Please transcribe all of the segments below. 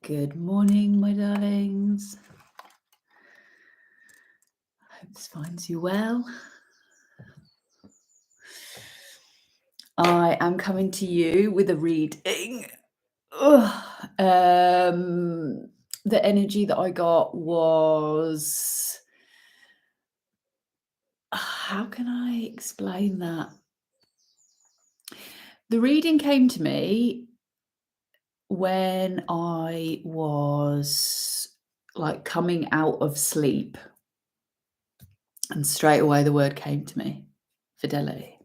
Good morning, my darlings. I hope this finds you well. I am coming to you with a reading. The energy that I got was... How can I explain that? The reading came to me when I was like coming out of sleep. And straight away the word came to me, fidelity.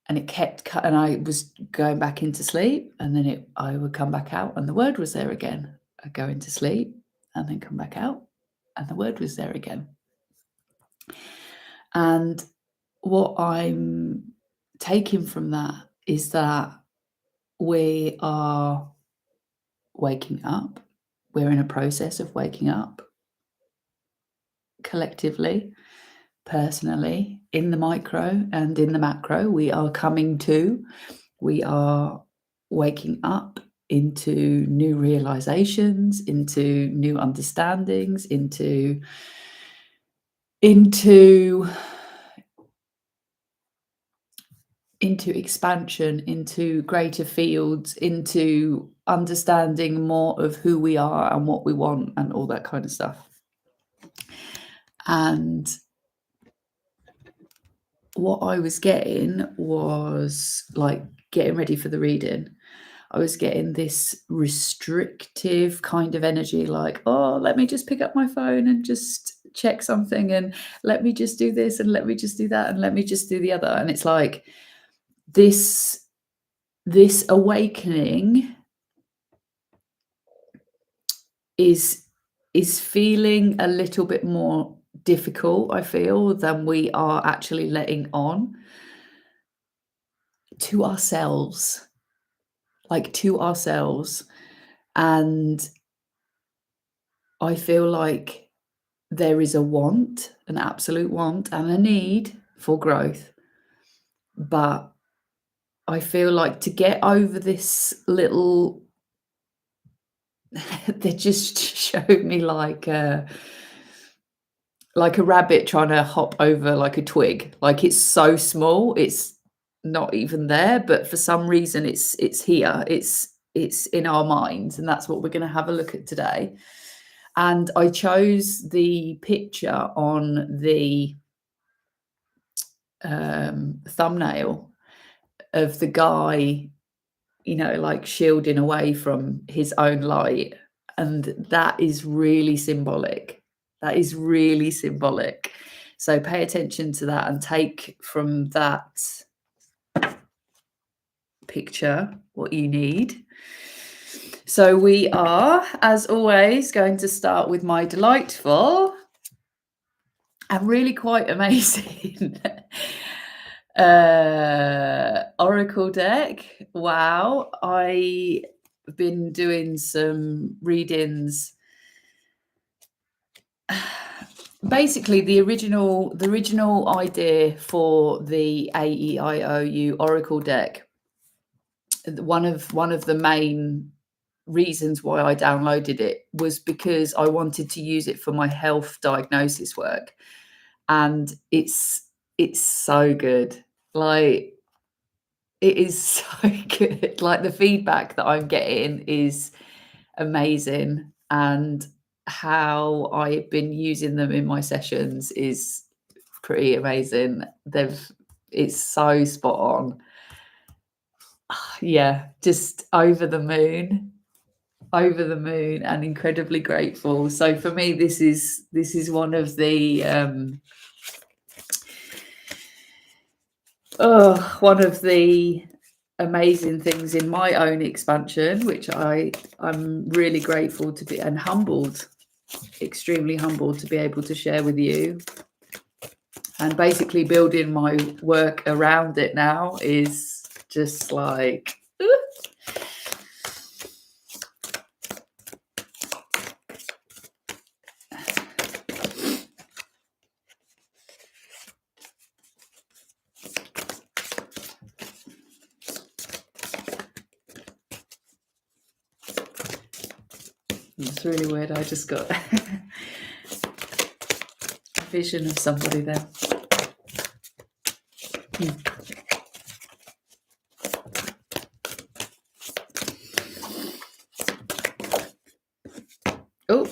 And it kept, and I was going back into sleep, and then I would come back out and the word was there again. I'd go into sleep and then come back out and the word was there again. And what I'm taking from that is that we are waking up. We're in a process of waking up collectively, personally, in the micro and in the macro. We are waking up into new realizations, into new understandings, into expansion, into greater fields, into understanding more of who we are and what we want and all that kind of stuff. And what I was getting was, like, getting ready for the reading, I was getting this restrictive kind of energy, like, oh, let me just pick up my phone and just check something, and let me just do this, and let me just do that, and let me just do the other. And it's like this awakening is feeling a little bit more difficult, I feel, than we are actually letting on to ourselves. And I feel like there is a want, an absolute want, and a need for growth. But I feel like to get over this little, they just showed me like a rabbit trying to hop over like a twig. Like, it's so small, it's not even there, but for some reason it's here, it's in our minds, and that's what we're going to have a look at today. And I chose the picture on the thumbnail of the guy, like shielding away from his own light. And that is really symbolic. So pay attention to that and take from that picture what you need. So we are, as always, going to start with my delightful and really quite amazing oracle deck. Wow, I've been doing some readings. Basically, the original idea for the AEIOU oracle deck, one of the main reasons why I downloaded it was because I wanted to use it for my health diagnosis work. And it's so good. Like, it is so good. Like, the feedback that I'm getting is amazing, and how I've been using them in my sessions is pretty amazing. It's so spot on. Yeah, just over the moon and incredibly grateful. So for me, this is one of the amazing things in my own expansion, which I'm really grateful to be, and extremely humbled to be able to share with you. And basically building my work around it now is just like, It's really weird. I just got a vision of somebody there. Oh,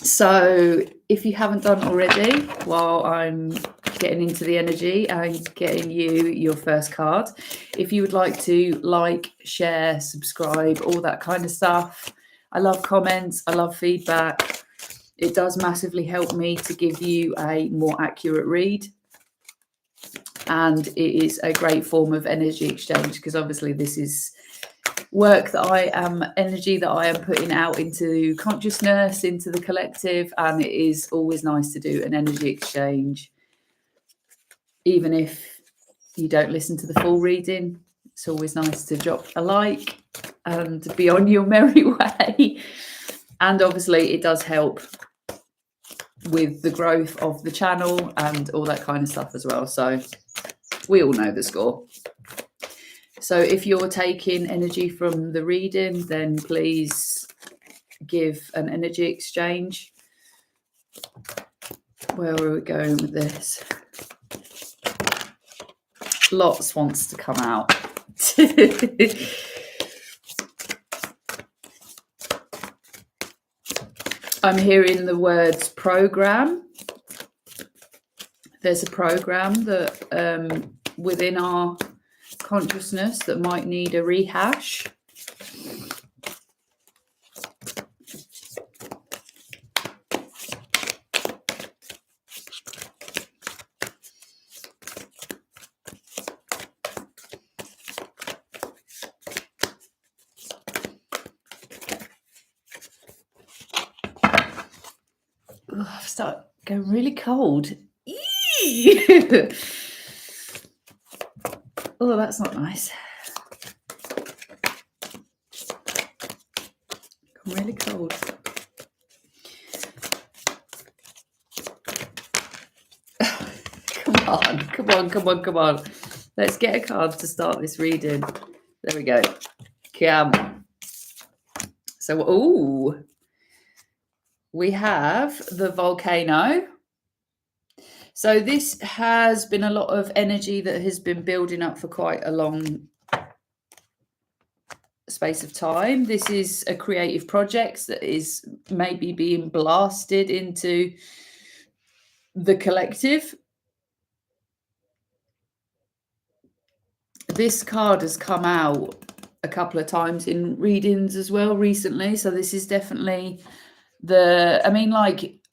so if you haven't done already, while I'm getting into the energy and getting you your first card, if you would like to like, share, subscribe, all that kind of stuff. I love comments. I love feedback. It does massively help me to give you a more accurate read. And it is a great form of energy exchange, because obviously this is work that energy that I am putting out into consciousness, into the collective, and it is always nice to do an energy exchange. Even if you don't listen to the full reading, it's always nice to drop a like and be on your merry way. And obviously it does help with the growth of the channel and all that kind of stuff as well. So we all know the score. So if you're taking energy from the reading, then please give an energy exchange. Where are we going with this? Lots wants to come out. I'm hearing the words program. There's a program that within our consciousness that might need a rehash. I've started going really cold. Oh, that's not nice. I'm really cold. Come on. Let's get a card to start this reading. There we go. Come. So, we have the volcano. So this has been a lot of energy that has been building up for quite a long space of time. This is a creative project that is maybe being blasted into the collective. This card has come out a couple of times in readings as well recently. So this is definitely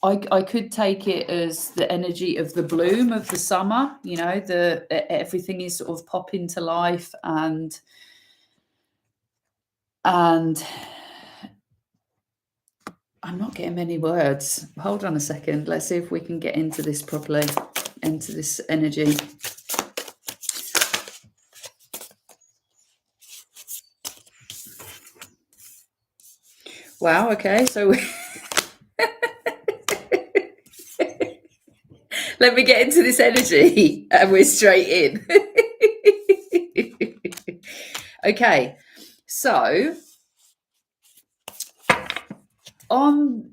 I could take it as the energy of the bloom of the summer, you know, everything is sort of popping to life, and I'm not getting many words. Hold on a second. Let's see if we can get into this properly, into this energy. Wow, okay, so let me get into this energy and we're straight in. Okay, so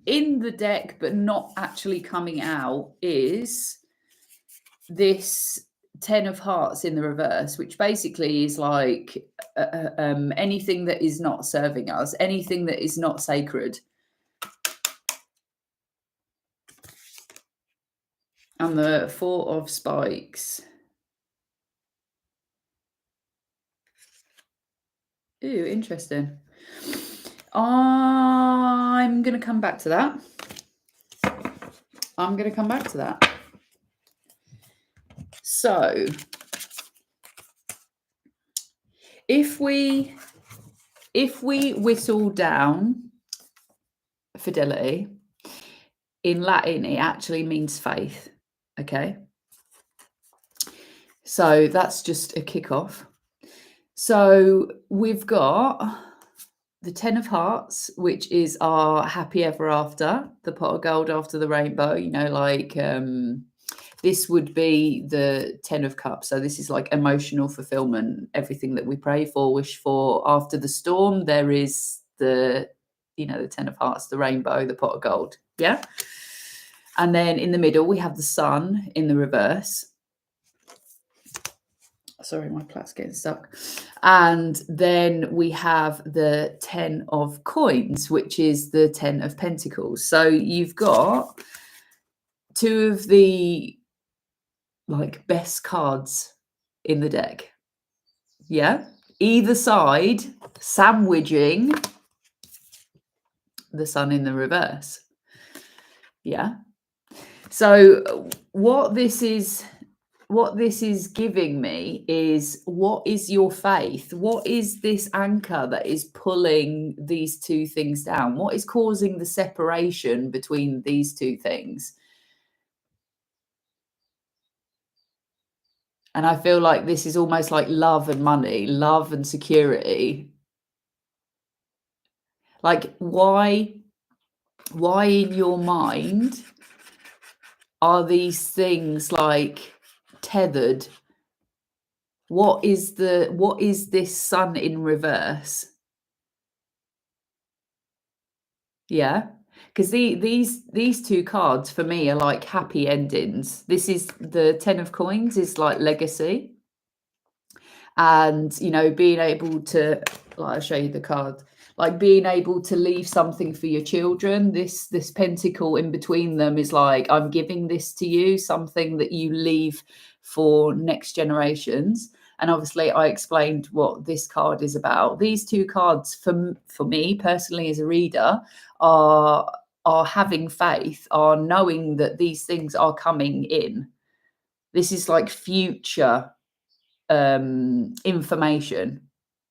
in the deck, but not actually coming out, is this 10 of Hearts in the reverse, which basically is like anything that is not serving us, anything that is not sacred. And the 4 of Spikes. Ooh, interesting. I'm going to come back to that. So if we whistle down fidelity, in Latin, it actually means faith. Okay. So that's just a kickoff. So we've got the 10 of Hearts, which is our happy ever after, the pot of gold after the rainbow, you know, like this would be the 10 of Cups. So this is like emotional fulfillment, everything that we pray for, wish for. After the storm, there is the the 10 of hearts, the rainbow, the pot of gold. Yeah. And then in the middle, we have the sun in the reverse. Sorry, my plat's getting stuck. And then we have the 10 of coins, which is the 10 of pentacles. So you've got two of the best cards in the deck. Yeah. Either side sandwiching the sun in the reverse. Yeah. So what this is giving me is, what is your faith? What is this anchor that is pulling these two things down? What is causing the separation between these two things? And I feel like this is almost like love and money, love and security. Like, why in your mind are these things like tethered? What is this sun in reverse? Yeah, because these two cards for me are like happy endings. This is the 10 of coins is like legacy, and being able to, like, I'll show you the card, like being able to leave something for your children. This pentacle in between them is like, I'm giving this to you, something that you leave for next generations. And obviously I explained what this card is about. These two cards for me personally as a reader are having faith, are knowing that these things are coming in. This is like future information.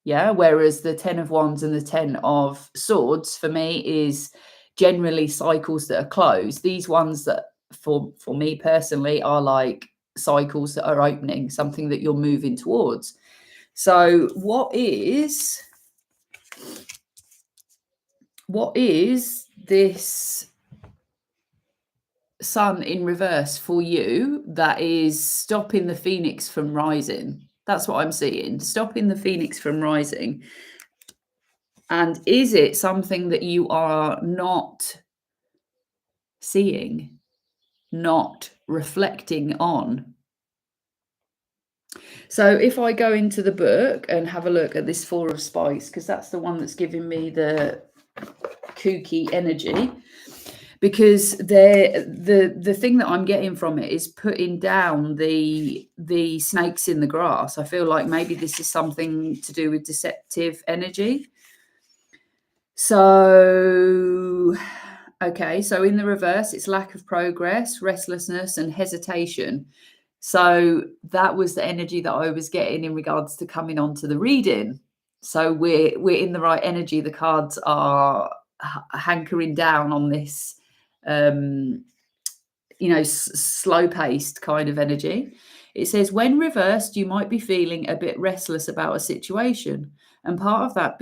Yeah. Whereas the 10 of wands and the 10 of swords for me is generally cycles that are closed. These ones that for me personally are like cycles that are opening, something that you're moving towards. So what is this sun in reverse for you that is stopping the phoenix from rising? That's what I'm seeing, stopping the phoenix from rising. And is it something that you are not seeing, not reflecting on? So if I go into the book and have a look at this Four of Spikes, because that's the one that's giving me the kooky energy, because the thing that I'm getting from it is putting down the snakes in the grass. I feel like maybe this is something to do with deceptive energy. So, okay, so in the reverse, it's lack of progress, restlessness, and hesitation. So that was the energy that I was getting in regards to coming on to the reading. So we're in the right energy. The cards are hankering down on this, slow-paced kind of energy. It says, when reversed, you might be feeling a bit restless about a situation. And part of that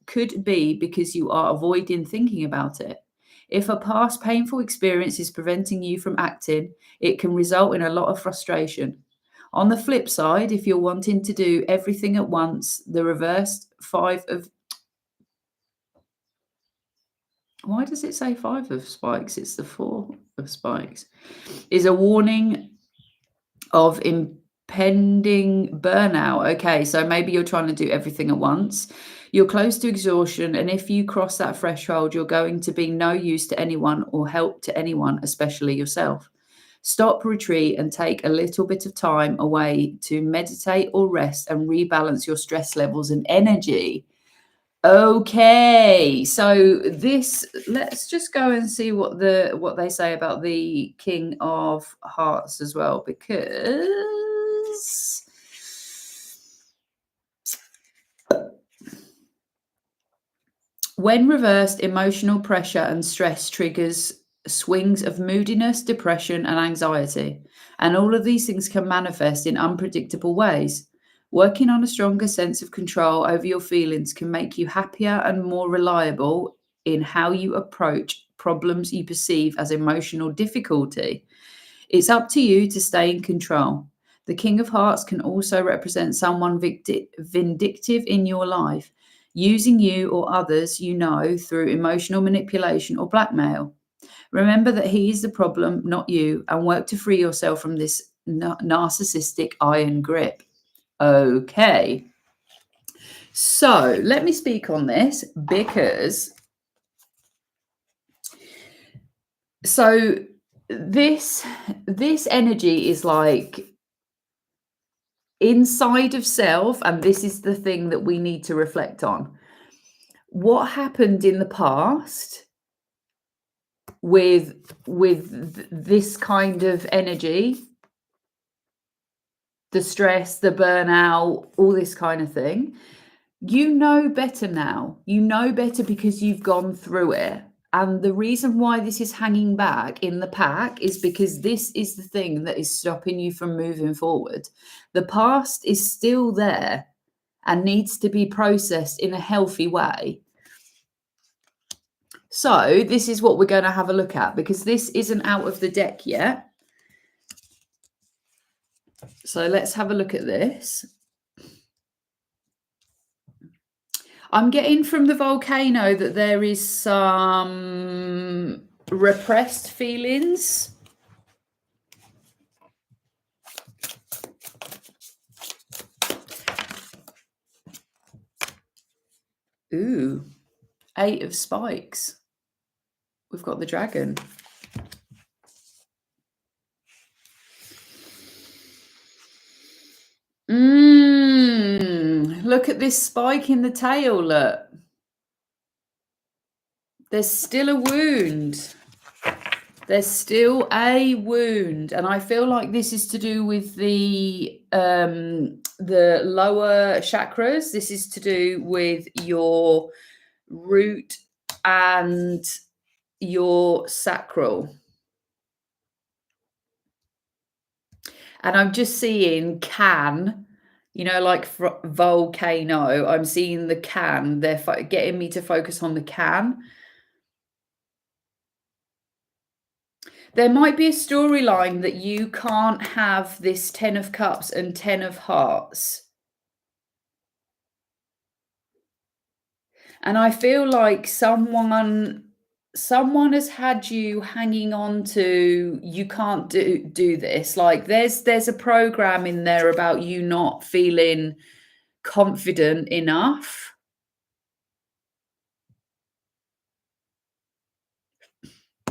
could be because you are avoiding thinking about it. If a past painful experience is preventing you from acting, it can result in a lot of frustration. On the flip side, if you're wanting to do everything at once, the reversed why does it say 5 of spikes? It's the 4 of spikes. Is a warning of impending burnout. Okay, so maybe you're trying to do everything at once. You're close to exhaustion, and if you cross that threshold, you're going to be no use to anyone or help to anyone, especially yourself. Stop, retreat, and take a little bit of time away to meditate or rest and rebalance your stress levels and energy. Okay, so let's just go and see what they say about the King of Hearts as well, because when reversed, emotional pressure and stress triggers swings of moodiness, depression, and anxiety. And all of these things can manifest in unpredictable ways. Working on a stronger sense of control over your feelings can make you happier and more reliable in how you approach problems you perceive as emotional difficulty. It's up to you to stay in control. The King of Hearts can also represent someone vindictive in your life. using you or others you know through emotional manipulation or blackmail. Remember that he is the problem, not you, and work to free yourself from this narcissistic iron grip. Okay. So let me speak on this because this energy is like inside of self, and this is the thing that we need to reflect on. What happened in the past with this kind of energy, the stress, the burnout, all this kind of thing? You know better now. You know better because you've gone through it. And the reason why this is hanging back in the pack is because this is the thing that is stopping you from moving forward. The past is still there and needs to be processed in a healthy way. So this is what we're going to have a look at, because this isn't out of the deck yet. So let's have a look at this. I'm getting from the volcano that there is some repressed feelings. Ooh, 8 of spikes. We've got the dragon. Look at this spike in the tail, look. There's still a wound. There's still a wound. And I feel like this is to do with the lower chakras. This is to do with your root and your sacral. And I'm just seeing can, like volcano. I'm seeing the can. They're getting me to focus on the can. There might be a storyline that you can't have this 10 of cups and 10 of hearts. And I feel like someone has had you hanging on to, you can't do this. Like there's a program in there about you not feeling confident enough.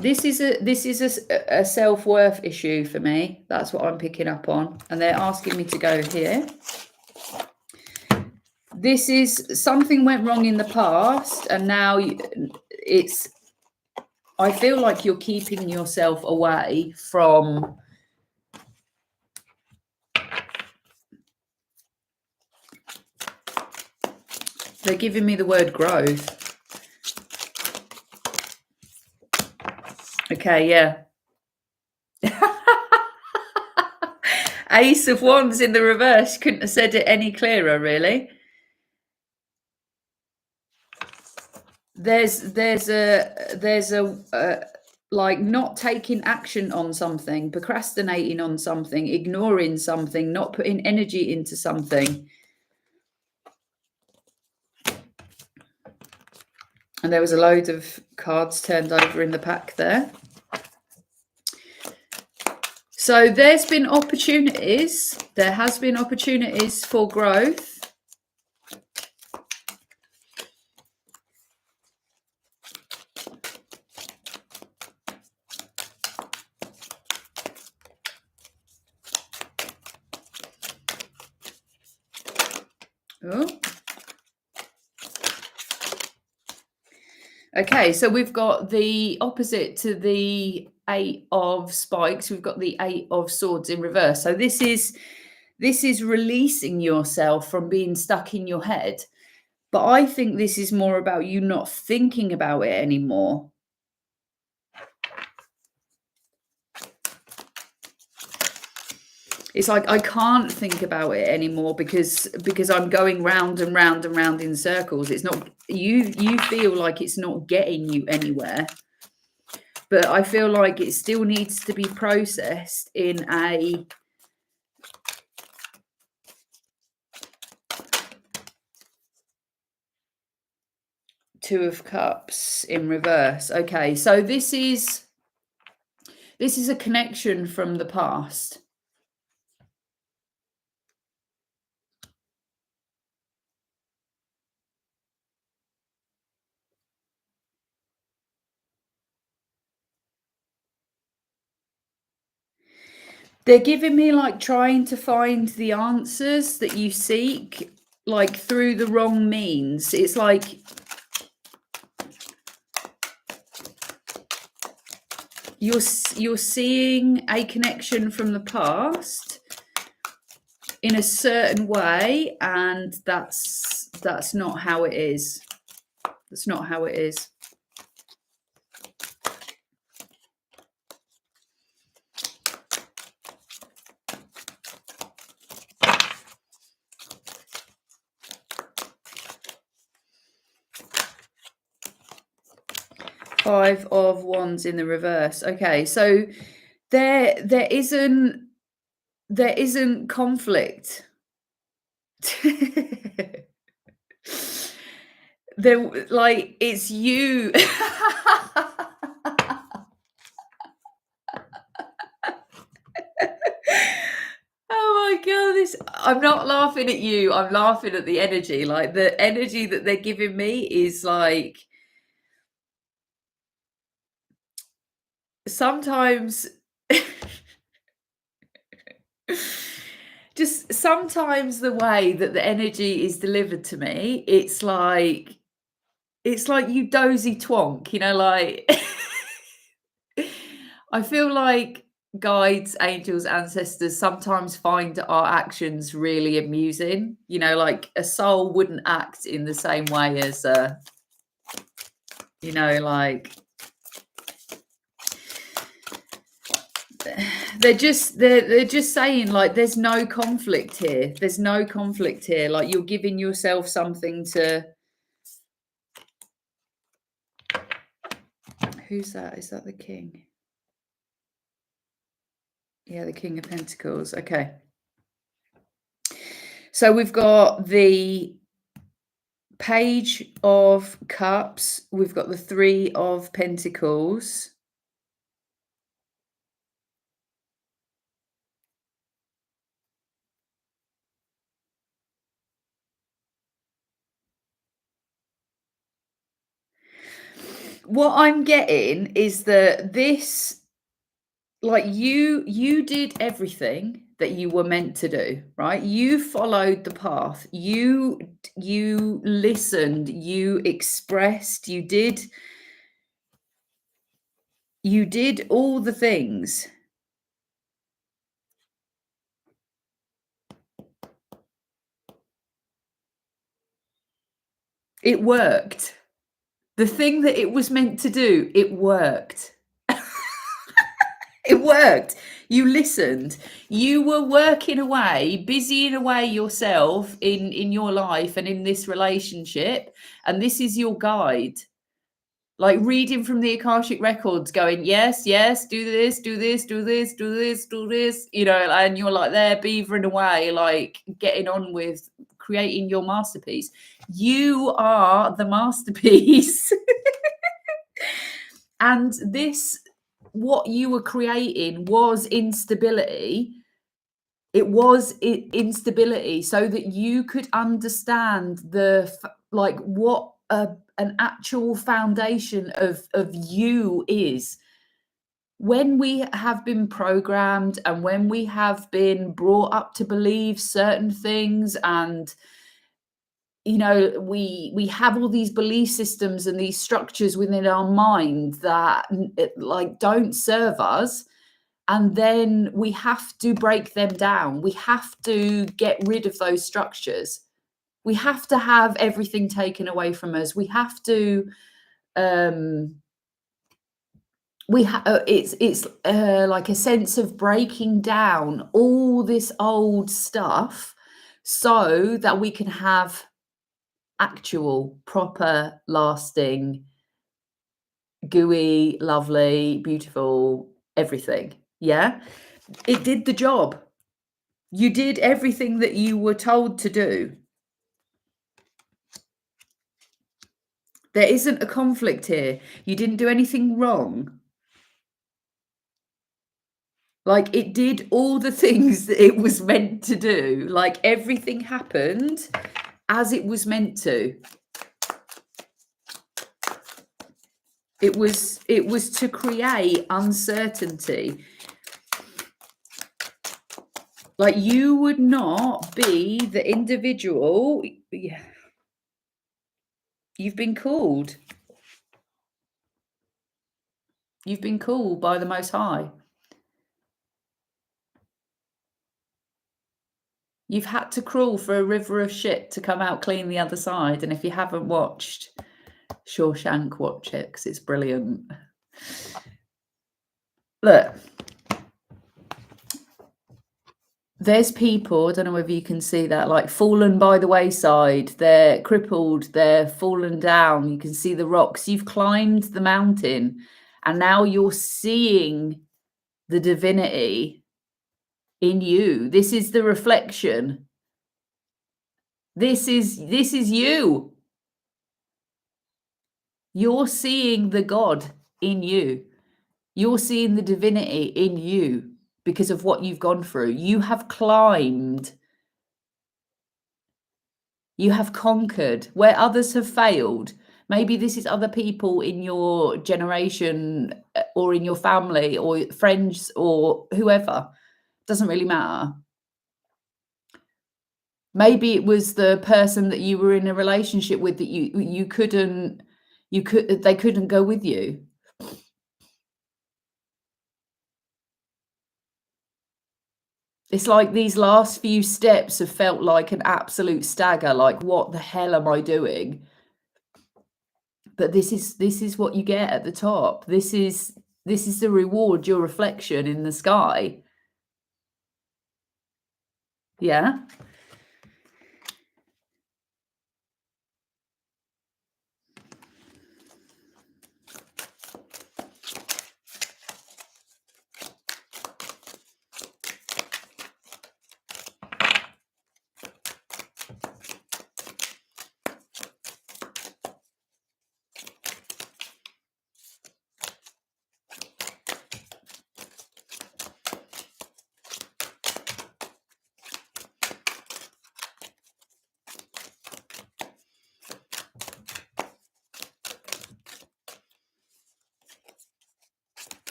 This is a self-worth issue for me. That's what I'm picking up on. And they're asking me to go here. This is something went wrong in the past, and now I feel like you're keeping yourself away from they're giving me the word growth. Okay, yeah. Ace of Wands in the reverse. Couldn't have said it any clearer, really. There's a like not taking action on something, procrastinating on something, ignoring something, not putting energy into something. And there was a load of cards turned over in the pack there. So there's been opportunities. There has been opportunities for growth. Oh. Okay, so we've got the opposite to the 8 of spikes. We've got the 8 of swords in reverse. So this is releasing yourself from being stuck in your head. But I think this is more about you not thinking about it anymore. It's like I can't think about it anymore because I'm going round and round and round in circles. It's not you feel like it's not getting you anywhere. But I feel like it still needs to be processed in a Two of Cups in reverse. Okay, so this is a connection from the past. They're giving me like trying to find the answers that you seek, like through the wrong means. It's like you're seeing a connection from the past in a certain way, and that's not how it is. That's not how it is. Five of Wands in the reverse. Okay, so there isn't conflict. There, like, it's you. Oh my god, I'm not laughing at you, I'm laughing at the energy. Like, the energy that they're giving me is like, sometimes just sometimes the way that the energy is delivered to me, it's like you dozy twonk, you know, like I feel like guides, angels, ancestors sometimes find our actions really amusing. You know, like a soul wouldn't act in the same way as you know, like they're just saying like there's no conflict here. There's no conflict here. Like, you're giving yourself something to. Who's that? Is that the king? Yeah, the King of Pentacles. Okay. So we've got the Page of Cups. We've got the Three of Pentacles. What I'm getting is that this, like, you did everything that you were meant to do, right? You followed the path. You listened, you expressed, you did all the things. It worked. The thing that it was meant to do, it worked. It worked. You listened. You were working away, busying away yourself in your life and in this relationship, and this is your guide. Like, reading from the Akashic records, going, yes, yes, do this, do this, do this, do this, do this, you know, and you're like there beavering away, like getting on with creating your masterpiece. You are the masterpiece. And this, what you were creating was instability. It was instability so that you could understand like what an actual foundation of you is. When we have been programmed and when we have been brought up to believe certain things, and you know, we have all these belief systems and these structures within our mind that like don't serve us, and then we have to break them down. We have to get rid of those structures. We have to have everything taken away from us. We have to it's like a sense of breaking down all this old stuff so that we can have actual, proper, lasting, gooey, lovely, beautiful, everything. Yeah, it did the job. You did everything that you were told to do. There isn't a conflict here. You didn't do anything wrong. Like, it did all the things that it was meant to do. Like, everything happened as it was meant to. It was to create uncertainty. Like, you would not be the individual. Yeah. You've been called. You've been called by the Most High. You've had to crawl for a river of shit to come out clean the other side. And if you haven't watched Shawshank, watch it, because it's brilliant. Look, there's people, I don't know whether you can see that, like fallen by the wayside. They're crippled, they're fallen down. You can see the rocks. You've climbed the mountain, and now you're seeing the divinity in you. This is the reflection. This is you. You're seeing the God in you. You're seeing the divinity in you because of what you've gone through. You have climbed. You have conquered where others have failed. Maybe this is other people in your generation or in your family or friends or whoever. Doesn't really matter. Maybe it was the person that you were in a relationship with that they couldn't go with you. It's like these last few steps have felt like an absolute stagger, like, what the hell am I doing? But this is what you get at the top. This is the reward, your reflection in the sky. Yeah.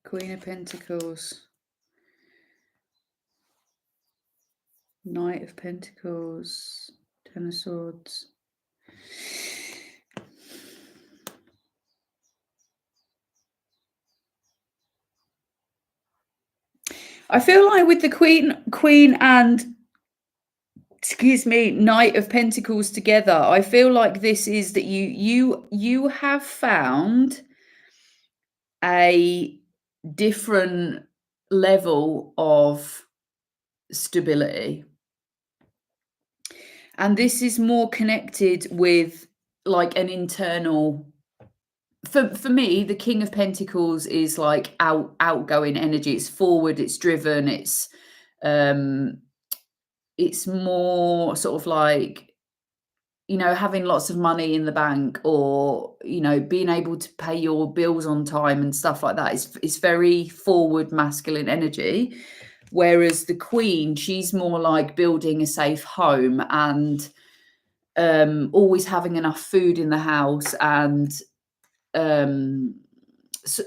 Queen of Pentacles, Knight of Pentacles, Ten of Swords. I feel like with the Queen and Knight of Pentacles together, I feel like this is that you have found a different level of stability, and this is more connected with like an internal. For me, the King of Pentacles is like outgoing energy. It's forward, it's driven, it's more sort of like, having lots of money in the bank, or, being able to pay your bills on time and stuff like that. It's very forward masculine energy. Whereas the Queen, she's more like building a safe home and always having enough food in the house, and so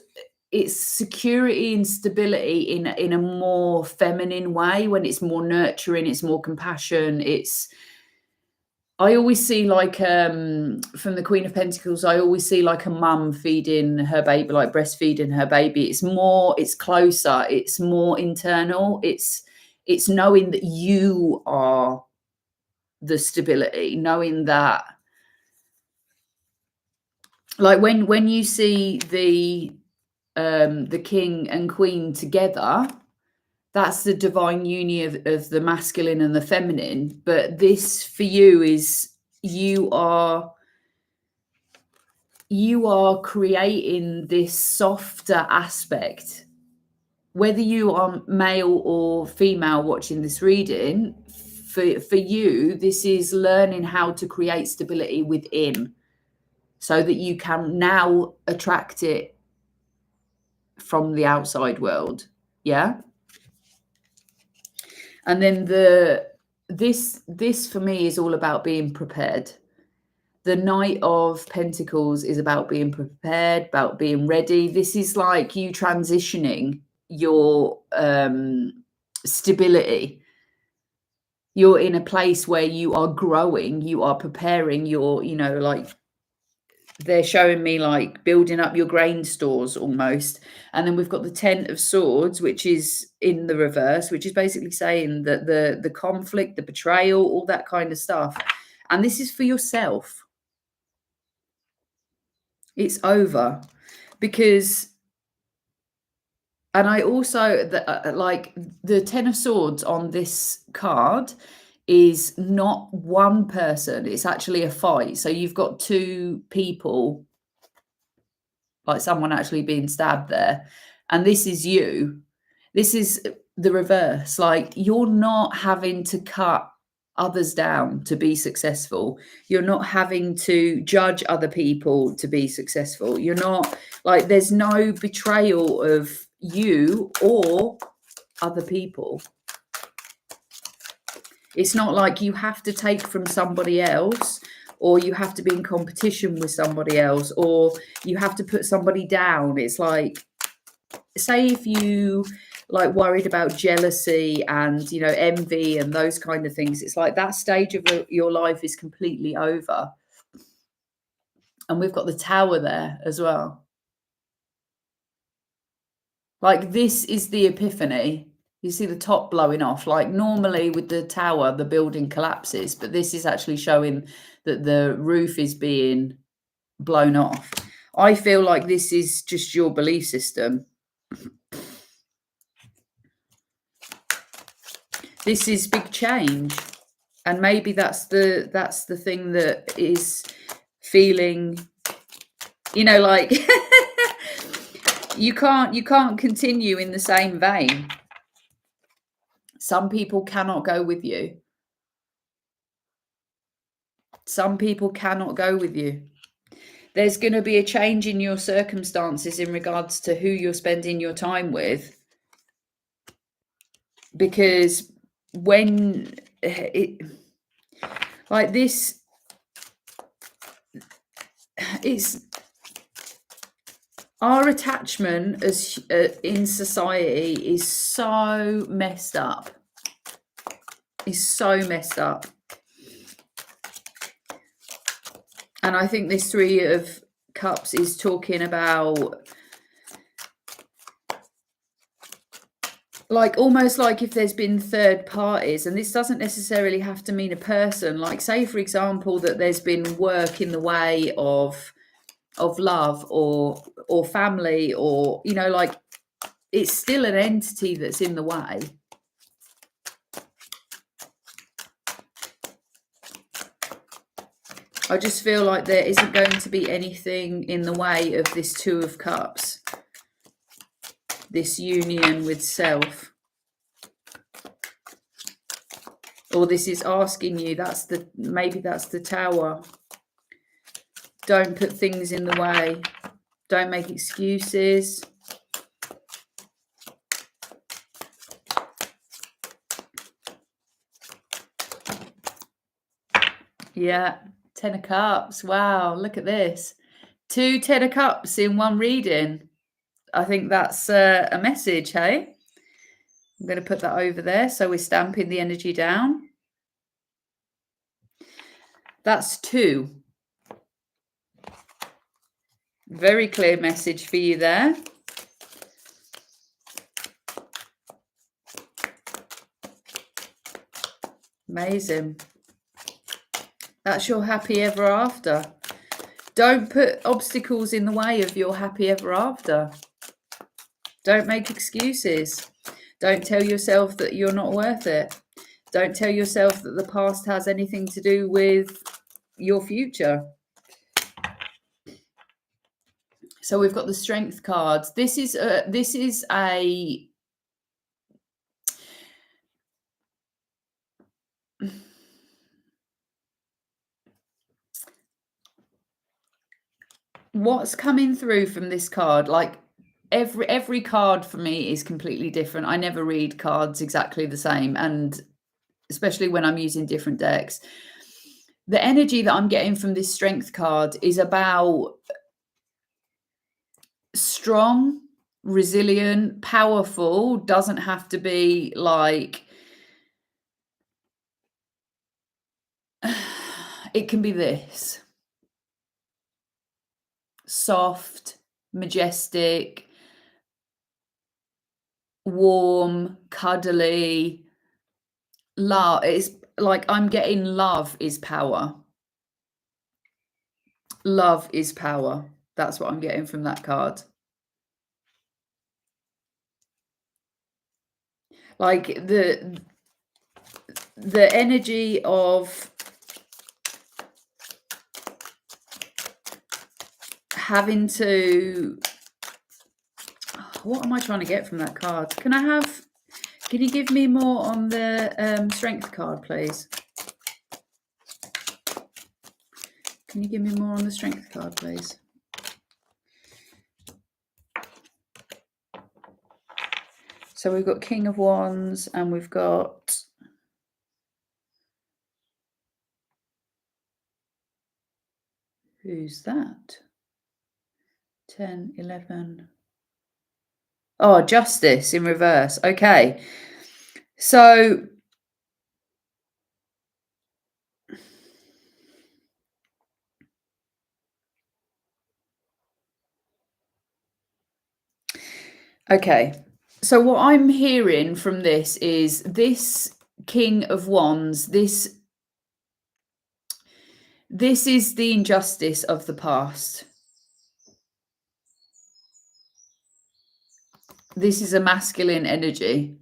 it's security and stability in a more feminine way, when it's more nurturing, it's more compassion. I always see like from the Queen of Pentacles, I always see like a mum feeding her baby, like breastfeeding her baby. It's closer, it's more internal, it's knowing that you are the stability, knowing that, like, when you see the King and Queen together, that's the divine union of the masculine and the feminine. But this for you is, you are you are creating this softer aspect. Whether you are male or female watching this reading, for you, this is learning how to create stability within so that you can now attract it from the outside world. Yeah. And then this for me is all about being prepared. The Knight of Pentacles is about being prepared, about being ready. This is like you transitioning your stability. You're in a place where you are growing, you are preparing your, like they're showing me like building up your grain stores almost. And then we've got the Ten of Swords, which is in the reverse, which is basically saying that the conflict, the betrayal, all that kind of stuff. And this is for yourself. It's over. Because, and I also, like the Ten of Swords on this card is not one person, it's actually a fight. So you've got two people, like someone actually being stabbed there. And this is you. This is the reverse. Like you're not having to cut others down to be successful. You're not having to judge other people to be successful. You're not like, there's no betrayal of you or other people. It's not like you have to take from somebody else, or you have to be in competition with somebody else, or you have to put somebody down. It's like, say if you like worried about jealousy and, envy and those kind of things, it's like that stage of your life is completely over. And we've got the Tower there as well. Like this is the epiphany. You see the top blowing off. Like normally with the tower, the building collapses, but this is actually showing that the roof is being blown off. I feel like this is just your belief system. This is big change. And maybe that's the thing that is feeling, like you can't continue in the same vein. Some people cannot go with you. Some people cannot go with you. There's going to be a change in your circumstances in regards to who you're spending your time with. Because when it, like this, it's our attachment as in society is so messed up. It's so messed up. And I think this Three of Cups is talking about like almost like if there's been third parties, and this doesn't necessarily have to mean a person, like say for example that there's been work in the way of love or family, or like it's still an entity that's in the way. I just feel like there isn't going to be anything in the way of this Two of Cups, this union with self. Or this is asking you, maybe that's the Tower. Don't put things in the way. Don't make excuses. Yeah. Ten of Cups. Wow, look at this. 2 Ten of Cups in one reading. I think that's a message, hey? I'm going to put that over there. So we're stamping the energy down. That's 2. Very clear message for you there. Amazing. That's your happy ever after. Don't put obstacles in the way of your happy ever after. Don't make excuses. Don't tell yourself that you're not worth it. Don't tell yourself that the past has anything to do with your future. So we've got the Strength cards. This is a what's coming through from this card, like every card for me is completely different. I never read cards exactly the same, and especially when I'm using different decks. The energy that I'm getting from this Strength card is about strong, resilient, powerful. Doesn't have to be like it can be this soft, majestic, warm, cuddly. Love is like I'm getting love is power. Love is power. That's what I'm getting from that card. Like the energy of having to, what am I trying to get from that card? Can you give me more on the Strength card, please? Can you give me more on the Strength card, please? So we've got King of Wands and we've got who's that? 10, 11. Oh, Justice in reverse. Okay. So okay. So what I'm hearing from this is this King of Wands, this is the injustice of the past. This is a masculine energy.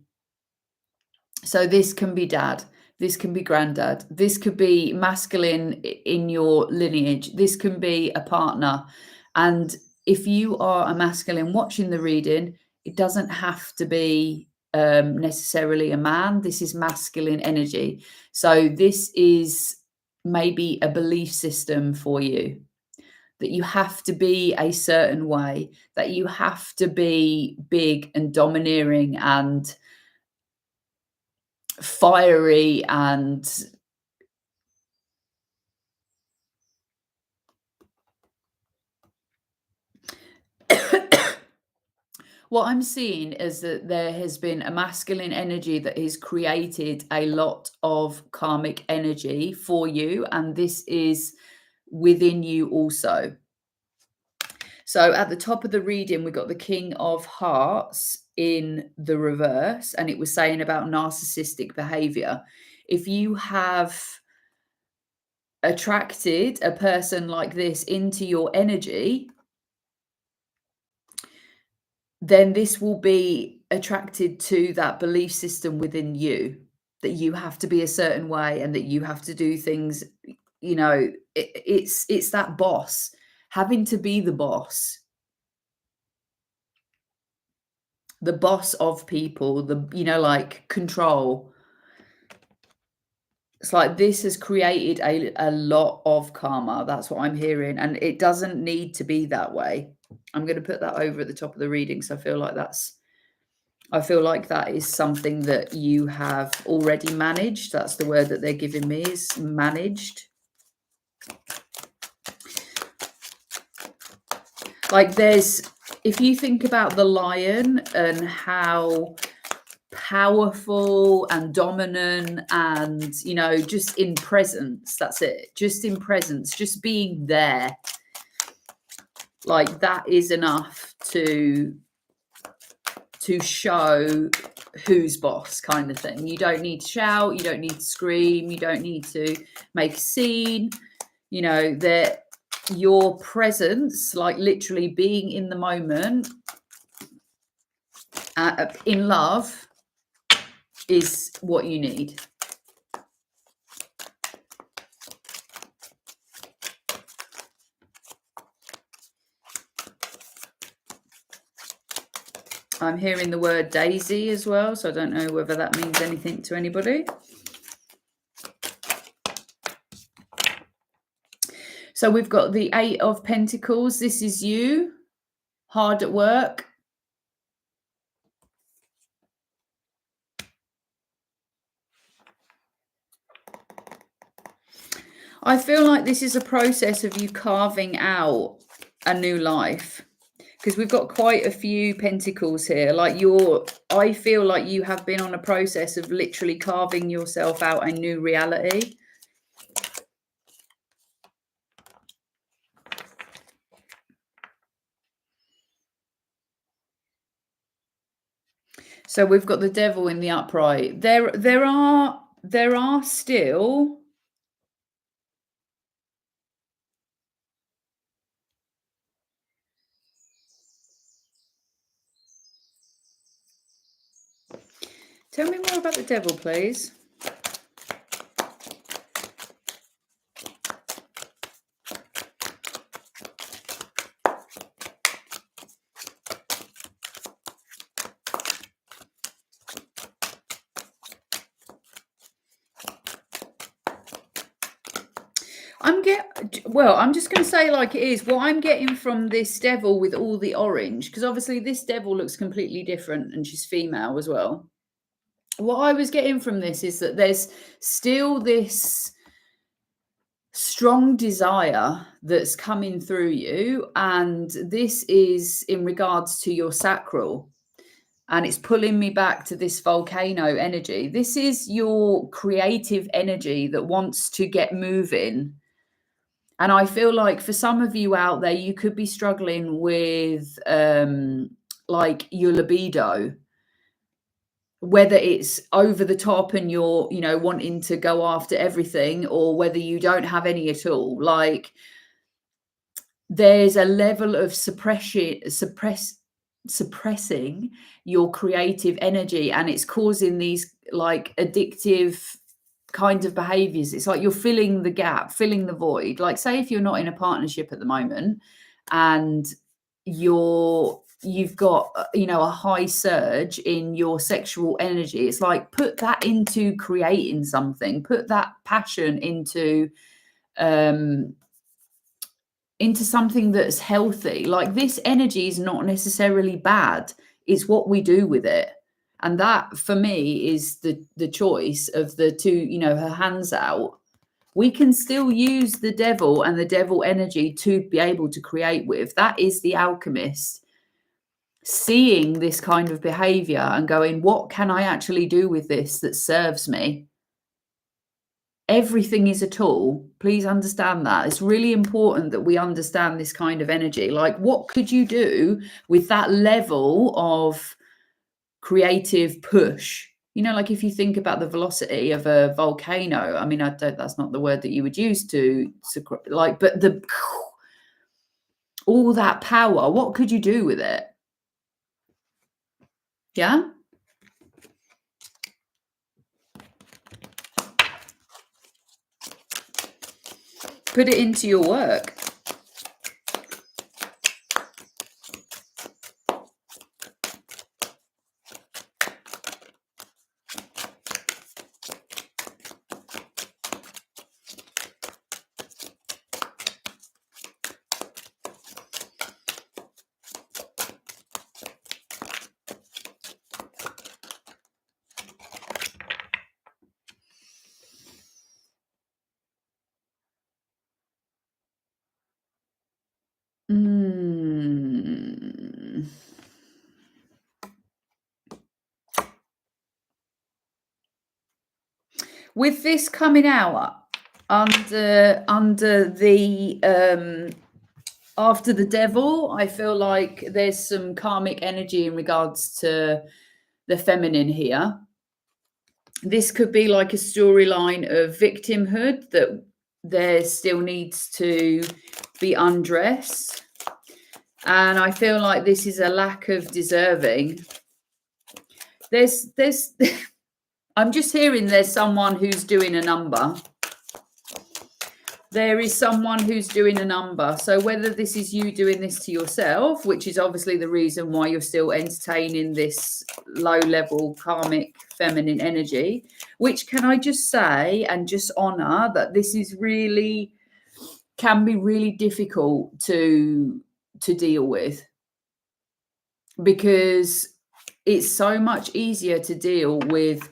So this can be dad, this can be granddad, this could be masculine in your lineage, this can be a partner. And if you are a masculine watching the reading, it doesn't have to be necessarily a man. This is masculine energy. So this is maybe a belief system for you, that you have to be a certain way, that you have to be big and domineering and fiery and what I'm seeing is that there has been a masculine energy that has created a lot of karmic energy for you, and this is within you also. So at the top of the reading, we got the King of Hearts in the reverse, and it was saying about narcissistic behavior. If you have attracted a person like this into your energy, then this will be attracted to that belief system within you, that you have to be a certain way and that you have to do things, you know, it's that boss, having to be the boss of people, like control. It's like this has created a lot of karma. That's what I'm hearing. And it doesn't need to be that way. I'm going to put that over at the top of the reading. So I feel like that is something that you have already managed. That's the word that they're giving me, is managed. Like if you think about the lion and how powerful and dominant and, just in presence, that's it. Just in presence, just being there. Like that is enough to show who's boss, kind of thing. You don't need to shout, you don't need to scream, you don't need to make a scene, that your presence, like literally being in the moment, in love, is what you need. I'm hearing the word daisy as well, so I don't know whether that means anything to anybody. So we've got the 8 of Pentacles. This is you, hard at work. I feel like this is a process of you carving out a new life, because we've got quite a few pentacles here. Like I feel like you have been on a process of literally carving yourself out a new reality. So we've got the devil in the upright. There are still Tell me more about the devil, please. I'm just going to say like it is. What I'm getting from this devil with all the orange, because obviously this devil looks completely different and she's female as well. What I was getting from this is that there's still this strong desire that's coming through you, and this is in regards to your sacral, and it's pulling me back to this volcano energy. This is your creative energy that wants to get moving. And I feel like for some of you out there, you could be struggling with like your libido, whether it's over the top and you're, wanting to go after everything, or whether you don't have any at all. Like there's a level of suppressing your creative energy, and it's causing these like addictive kind of behaviors. It's like you're filling the gap, filling the void. Like say if you're not in a partnership at the moment and you've got a high surge in your sexual energy, it's like put that into creating something, put that passion into something that's healthy. Like this energy is not necessarily bad, it's what we do with it. And that for me is the choice of the two, her hands out. We can still use the devil and the devil energy to be able to create with. That is the alchemist seeing this kind of behavior and going, what can I actually do with this that serves me? Everything is a tool. Please understand that. It's really important that we understand this kind of energy. Like what could you do with that level of creative push? Like if you think about the velocity of a volcano, I mean, that's not the word that you would use to like, but all that power, what could you do with it? Yeah. Put it into your work. With this coming out under the after the devil, I feel like there's some karmic energy in regards to the feminine here. This could be like a storyline of victimhood that there still needs to be undressed. And I feel like this is a lack of deserving. There's I'm just hearing there's someone who's doing a number. there is someone who's doing a number. So whether this is you doing this to yourself, which is obviously the reason why you're still entertaining this low level karmic feminine energy, which, can I just say and just honor that this is really, can be really difficult to deal with, because it's so much easier to deal with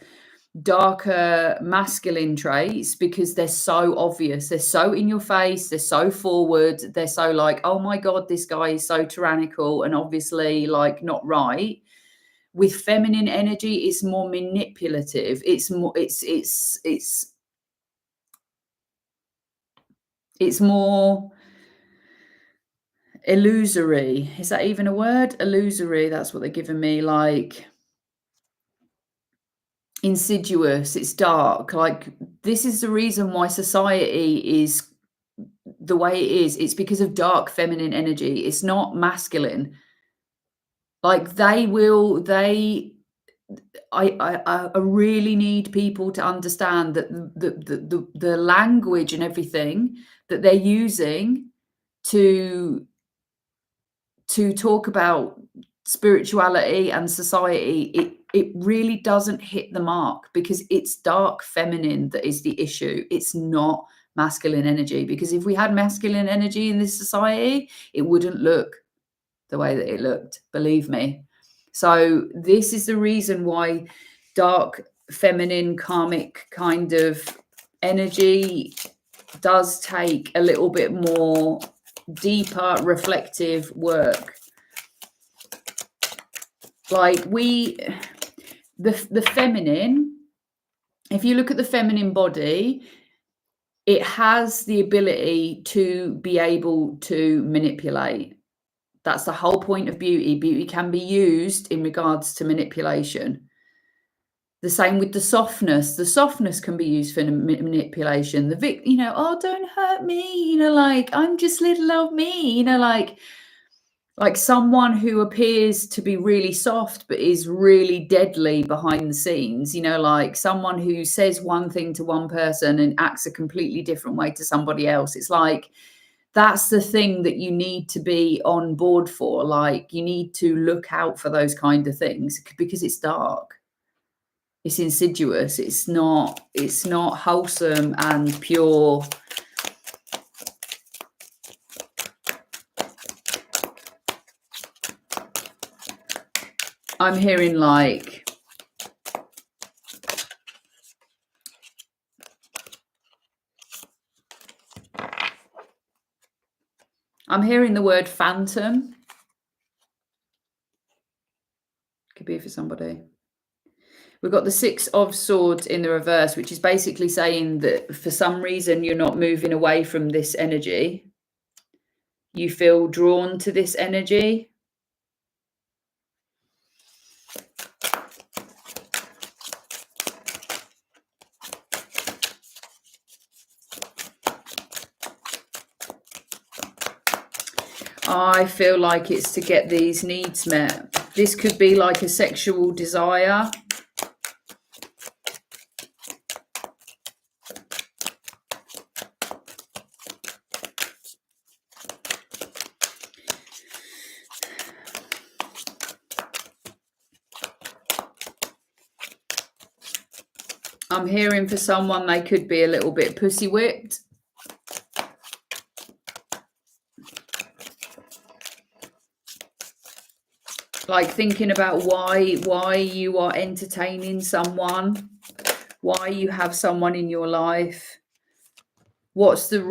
darker masculine traits because they're so obvious, they're so in your face, they're so forward, they're so like, oh my god, this guy is so tyrannical and obviously like not right. With feminine energy, it's more manipulative, it's more it's more illusory. Is that even a word? Illusory, that's what they're giving me. Like insidious, it's dark. Like, this is the reason why society is the way it is. It's because of dark feminine energy. It's not masculine. Like I really need people to understand that the language and everything that they're using to talk about spirituality and society, it really doesn't hit the mark, because it's dark feminine that is the issue. It's not masculine energy, because if we had masculine energy in this society, it wouldn't look the way that it looked, believe me. So this is the reason why dark feminine karmic kind of energy does take a little bit more deeper reflective work. Like the feminine, if you look at the feminine body, it has the ability to be able to manipulate. That's the whole point of beauty. Beauty can be used in regards to manipulation. The same with the softness. The softness can be used for manipulation. Oh, don't hurt me. Like, I'm just little old me. Like someone who appears to be really soft but is really deadly behind the scenes. Like someone who says one thing to one person and acts a completely different way to somebody else. It's like, that's the thing that you need to be on board for. Like, you need to look out for those kind of things, because it's dark. It's insidious. It's not wholesome and pure. I'm hearing like the word phantom. Could be for somebody. We've got the Six of Swords in the reverse, which is basically saying that for some reason you're not moving away from this energy. You feel drawn to this energy. I feel like it's to get these needs met. This could be like a sexual desire. I'm hearing for someone they could be a little bit pussy whipped. Like thinking about why you are entertaining someone, why you have someone in your life. What's the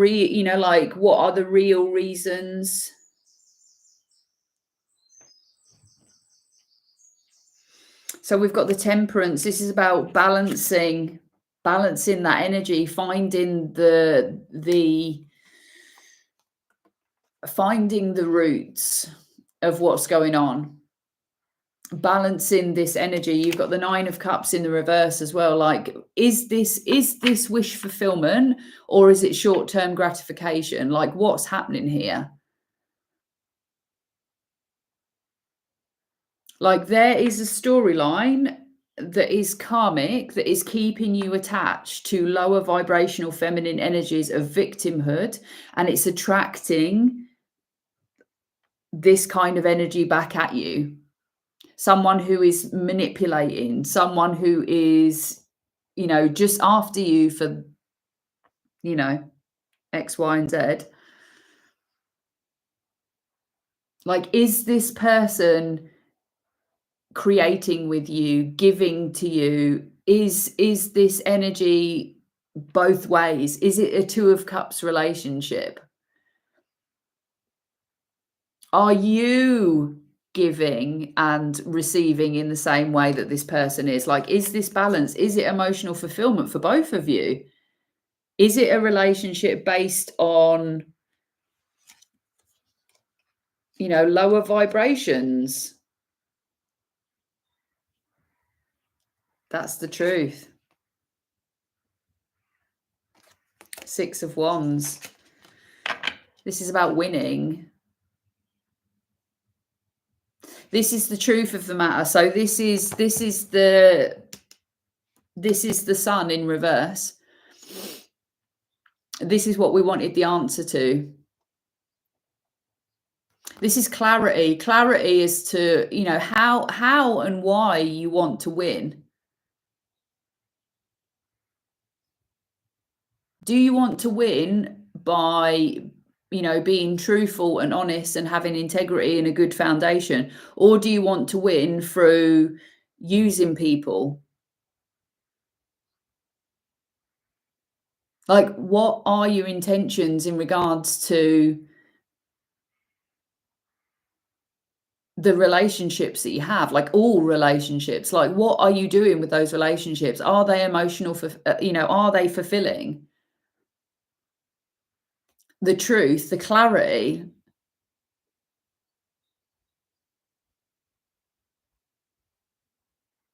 like, what are the real reasons? So we've got the Temperance. This is about balancing that energy, finding the roots of what's going on, balancing this energy. You've got the Nine of Cups in the reverse as well. Like, is this wish fulfillment, or is it short-term gratification? Like, what's happening here? Like, there is a storyline that is karmic, that is keeping you attached to lower vibrational feminine energies of victimhood, and it's attracting this kind of energy back at you. Someone who is manipulating, someone who is, just after you for, you know, X, Y, and Z. Like, is this person creating with you, giving to you? Is this energy both ways? Is it a Two of Cups relationship? Are you giving and receiving in the same way that this person is? Like, is this balance? Is it emotional fulfillment for both of you? Is it a relationship based on, lower vibrations? That's the truth. Six of Wands. This is about winning. This is the truth of the matter. So this is the sun in reverse. This is what we wanted the answer to. This is clarity. Clarity as to, how and why you want to win. Do you want to win by, being truthful and honest and having integrity and a good foundation? Or do you want to win through using people? Like, what are your intentions in regards to the relationships that you have? Like, all relationships, like, what are you doing with those relationships? Are they emotional? Are they fulfilling? The truth, the clarity.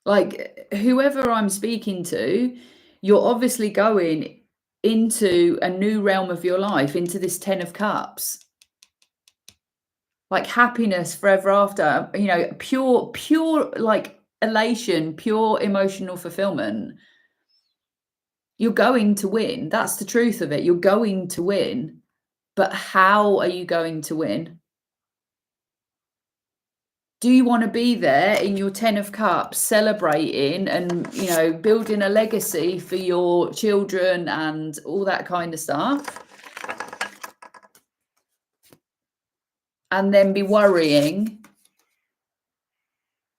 Like, whoever I'm speaking to, you're obviously going into a new realm of your life, into this 10 of Cups. Like, happiness forever after, pure, like, elation, pure emotional fulfillment. You're going to win. That's the truth of it. You're going to win. But how are you going to win? Do you want to be there in your 10 of Cups, celebrating and, building a legacy for your children and all that kind of stuff? And then be worrying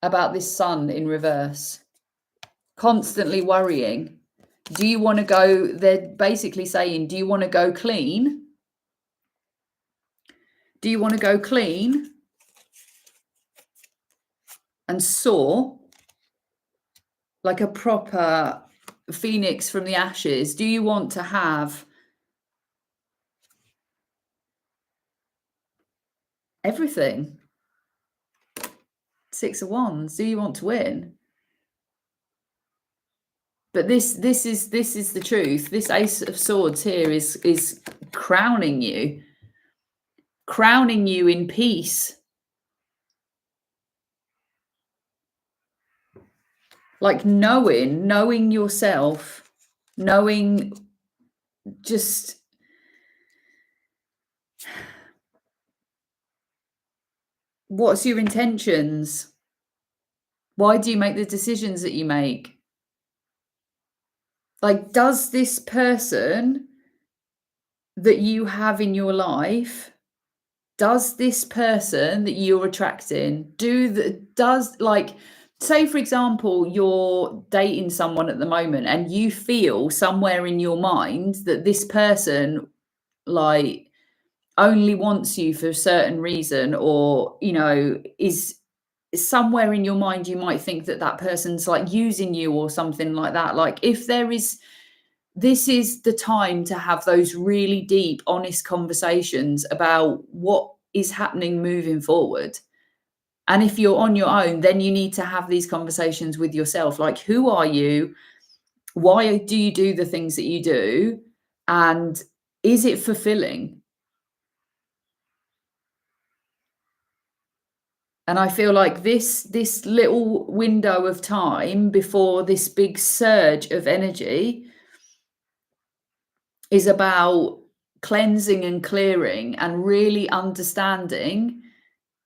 about this sun in reverse, constantly worrying. Do you want to go, they're basically saying, do you want to go clean? Do you want to go clean and soar like a proper phoenix from the ashes? Do you want to have everything? Six of Wands. Do you want to win? But this is the truth. This Ace of Swords here is crowning you in peace. Like, knowing yourself, knowing just what's your intentions? Why do you make the decisions that you make? Like, does this person that you have in your life, does this person that you're attracting, say, for example, you're dating someone at the moment and you feel somewhere in your mind that this person, like, only wants you for a certain reason, or, is somewhere in your mind, you might think that that person's, like, using you or something like that. Like, if there is, this is the time to have those really deep, honest conversations about what is happening moving forward. And if you're on your own, then you need to have these conversations with yourself. Like, who are you? Why do you do the things that you do? And is it fulfilling? And I feel like this little window of time before this big surge of energy is about cleansing and clearing and really understanding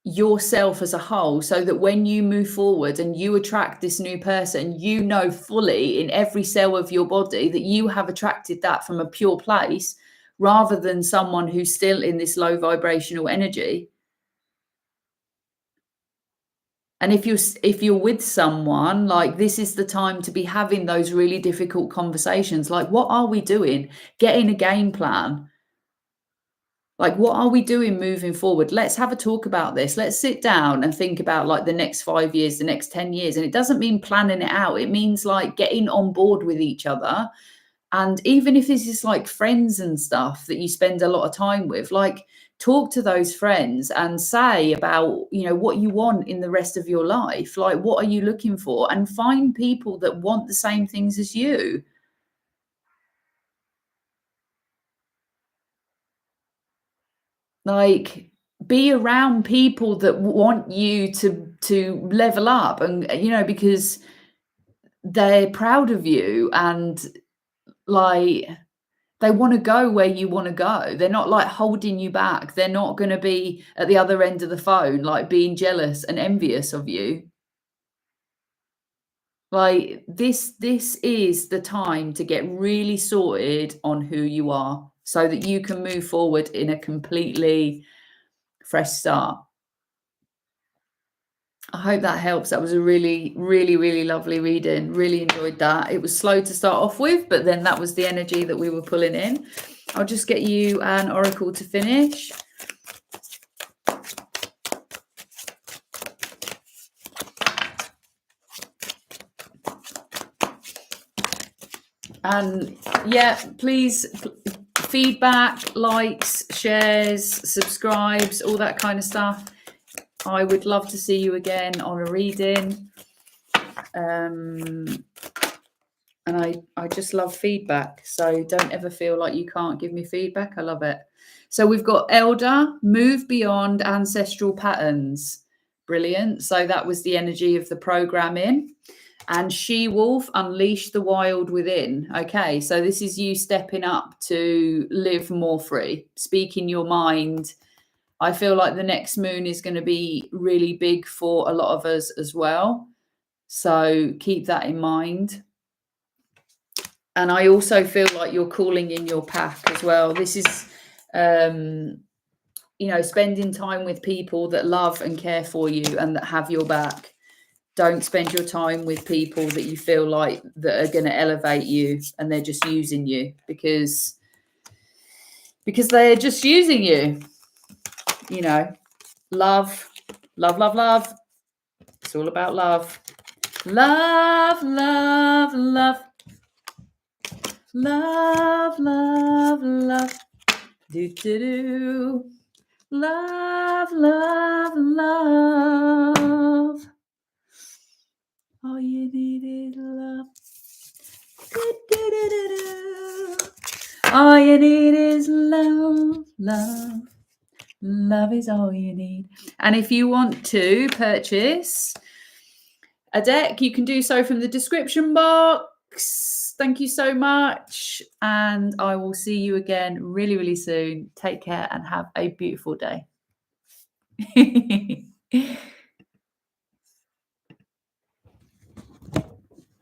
yourself as a whole, so that when you move forward and you attract this new person, you know fully in every cell of your body that you have attracted that from a pure place, rather than someone who's still in this low vibrational energy. And if you're with someone, like, this is the time to be having those really difficult conversations. Like, what are we doing? Getting a game plan. Like, what are we doing moving forward? Let's have a talk about this. Let's sit down and think about, like, the next 5 years, the next 10 years. And it doesn't mean planning it out. It means, like, getting on board with each other. And even if this is like friends and stuff that you spend a lot of time with, like, talk to those friends and say about, what you want in the rest of your life. Like, what are you looking for? And find people that want the same things as you. Like, be around people that want you to level up, and because they're proud of you, and, like, they want to go where you want to go. They're not, like, holding you back. They're not going to be at the other end of the phone, like, being jealous and envious of you. Like, this is the time to get really sorted on who you are, so that you can move forward in a completely fresh start. I hope that helps. That was a really, really, really lovely reading. Really enjoyed that. It was slow to start off with, but then that was the energy that we were pulling in. I'll just get you an oracle to finish. And yeah, please, feedback, likes, shares, subscribes, all that kind of stuff. I would love to see you again on a reading. And I just love feedback. So don't ever feel like you can't give me feedback. I love it. So we've got Elder, move beyond ancestral patterns. Brilliant. So that was the energy of the programming. And She-Wolf, unleash the wild within. Okay, so this is you stepping up to live more free, speaking your mind. I feel like the next moon is going to be really big for a lot of us as well. So keep that in mind. And I also feel like you're calling in your pack as well. This is, spending time with people that love and care for you and that have your back. Don't spend your time with people that you feel like that are going to elevate you and they're just using you because they're just using you. Love, love, love, love. It's all about love. Love, love, love. Love, love, love. Do, do, do. Love, love, love. All you need is love. Do, do, do, do, do. All you need is love, love. Love is all you need. And if you want to purchase a deck, you can do so from the description box. Thank you so much. And I will see you again really, really soon. Take care and have a beautiful day.